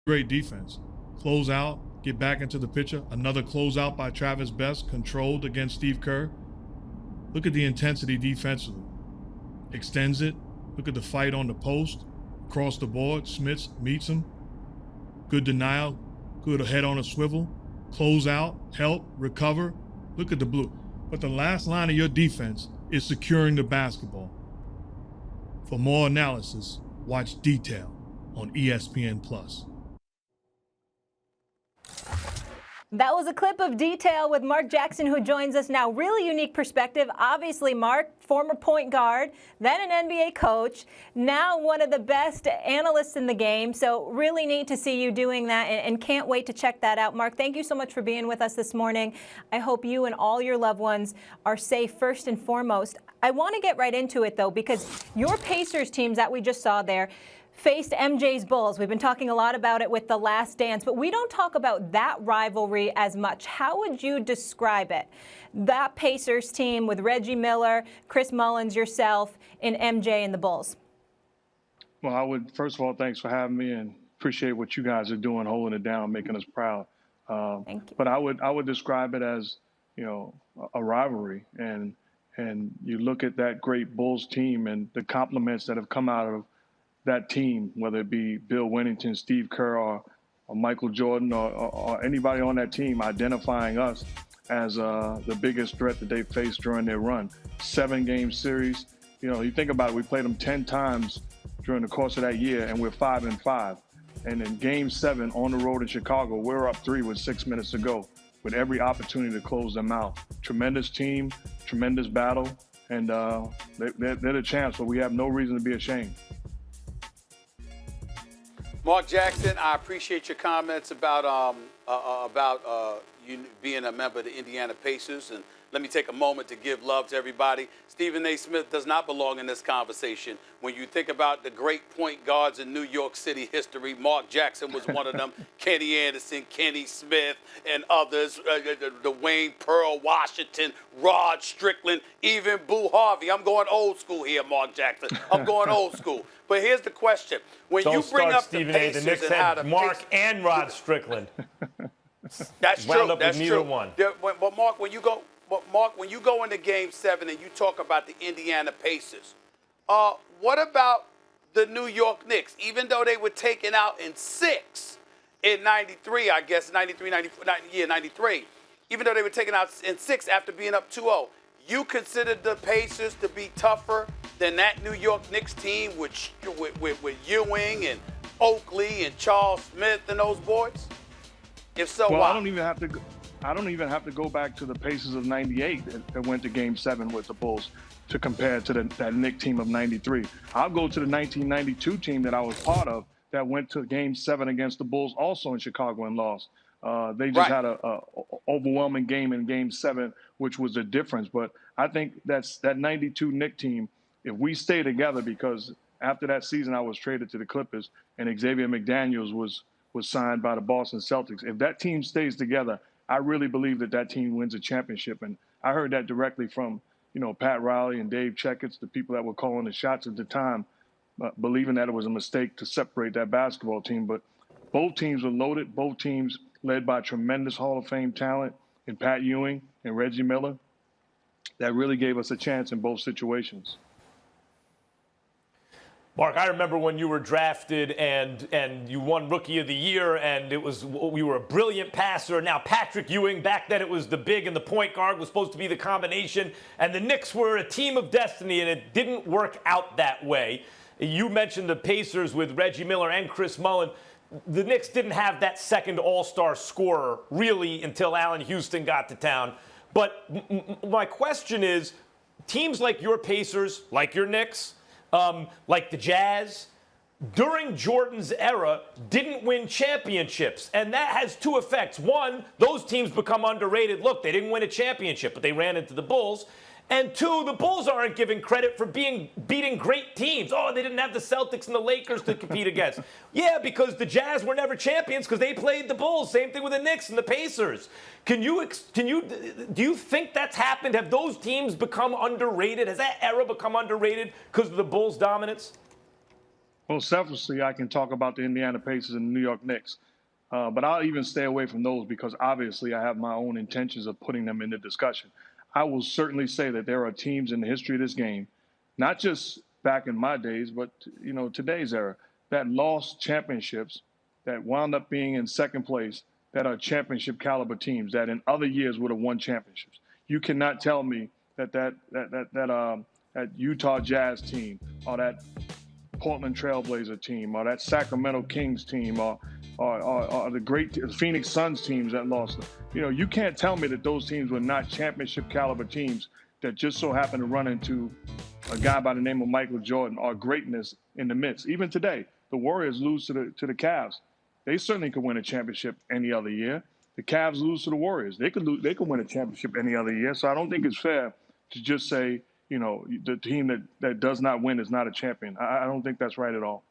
Great defense. Close out, get back into the picture. Another closeout by Travis Best, controlled against Steve Kerr. Look at the intensity defensively. Extends it. Look at the fight on the post. Across the board, Smits meets him. Good denial. Good head on a swivel. Close out, help, recover. Look at the blue. But the last line of your defense is securing the basketball. For more analysis, watch Detail on ESPN+. That was a clip of Detail with Mark Jackson, who joins us now. Really unique perspective. Obviously, Mark, former point guard, then an NBA coach, now one of the best analysts in the game. So really neat to see you doing that, and can't wait to check that out. Mark, thank you so much for being with us this morning. I hope you and all your loved ones are safe first and foremost. I want to get right into it, though, because your Pacers teams that we just saw there faced MJ's Bulls. We've been talking a lot about it with The Last Dance, but we don't talk about that rivalry as much. How would you describe it? That Pacers team with Reggie Miller, Chris Mullins, yourself, and MJ and the Bulls. Well, I would, first of all, thanks for having me, and appreciate what you guys are doing, holding it down, making us proud. Thank you. But I would describe it as, a rivalry, and you look at that great Bulls team and the compliments that have come out of that team, whether it be Bill Wennington, Steve Kerr, or Michael Jordan, or anybody on that team, identifying us as the biggest threat that they faced during their run. 7-game series. You think about it, we played them 10 times during the course of that year, and we're 5-5. And in Game 7 on the road in Chicago, we're up 3 with 6 minutes to go, with every opportunity to close them out. Tremendous team, tremendous battle, and they're the champs, but we have no reason to be ashamed. Mark Jackson, I appreciate your comments about you being a member of the Indiana Pacers, and let me take a moment to give love to everybody. Stephen A. Smith does not belong in this conversation. When you think about the great point guards in New York City history, Mark Jackson was one of them. Kenny Anderson, Kenny Smith, and others, Dwayne Pearl, Washington, Rod Strickland, even Boo Harvey. I'm going old school here, Mark Jackson. I'm going old school. But here's the question: when Don't you bring start up Stephen the A. Pacers The Knicks and how had the Mark Pacers, and Rod Strickland. that's Wound true. up That's with neither true. one. But Mark, when you go into Game 7 and you talk about the Indiana Pacers, what about the New York Knicks? Even though they were taken out in 6 in '93, I guess 93. Even though they were taken out in 6 after being up 2-0, you consider the Pacers to be tougher than that New York Knicks team with Ewing and Oakley and Charles Smith and those boys? If so, well, why? I don't even have to go back to the Pacers of '98 that went to Game 7 with the Bulls to compare to that Knicks team of '93. I'll go to the 1992 team that I was part of that went to Game 7 against the Bulls, also in Chicago, and lost. They just had a overwhelming game in Game 7, which was the difference. But I think that '92 Knicks team, if we stay together, because after that season I was traded to the Clippers and Xavier McDaniels was signed by the Boston Celtics. If that team stays together, I really believe that team wins a championship. And I heard that directly from, Pat Riley and Dave Checketts, the people that were calling the shots at the time, believing that it was a mistake to separate that basketball team. But both teams were loaded, both teams led by tremendous Hall of Fame talent in Pat Ewing and Reggie Miller. That really gave us a chance in both situations. Mark, I remember when you were drafted and you won Rookie of the Year, and you were a brilliant passer. Now Patrick Ewing, back then it was the big and the point guard was supposed to be the combination, and the Knicks were a team of destiny, and it didn't work out that way. You mentioned the Pacers with Reggie Miller and Chris Mullin. The Knicks didn't have that second all-star scorer really until Allen Houston got to town. But my question is, teams like your Pacers, like your Knicks, like the Jazz, during Jordan's era, didn't win championships. And that has two effects. One, those teams become underrated. Look, they didn't win a championship, but they ran into the Bulls. And two, the Bulls aren't given credit for beating great teams. Oh, they didn't have the Celtics and the Lakers to compete against. Yeah, because the Jazz were never champions because they played the Bulls. Same thing with the Knicks and the Pacers. Do you think that's happened? Have those teams become underrated? Has that era become underrated because of the Bulls' dominance? Well, selfishly, I can talk about the Indiana Pacers and the New York Knicks. But I'll even stay away from those because obviously I have my own intentions of putting them in the discussion. I will certainly say that there are teams in the history of this game, not just back in my days, but today's era, that lost championships, that wound up being in second place, that are championship caliber teams that in other years would have won championships. You cannot tell me that Utah Jazz team or that Portland Trailblazer team or that Sacramento Kings team or the great Phoenix Suns teams that lost. You can't tell me that those teams were not championship caliber teams that just so happened to run into a guy by the name of Michael Jordan or greatness in the midst. Even today, the Warriors lose to the Cavs. They certainly could win a championship any other year. The Cavs lose to the Warriors. They could win a championship any other year. So I don't think it's fair to just say, the team that does not win is not a champion. I don't think that's right at all.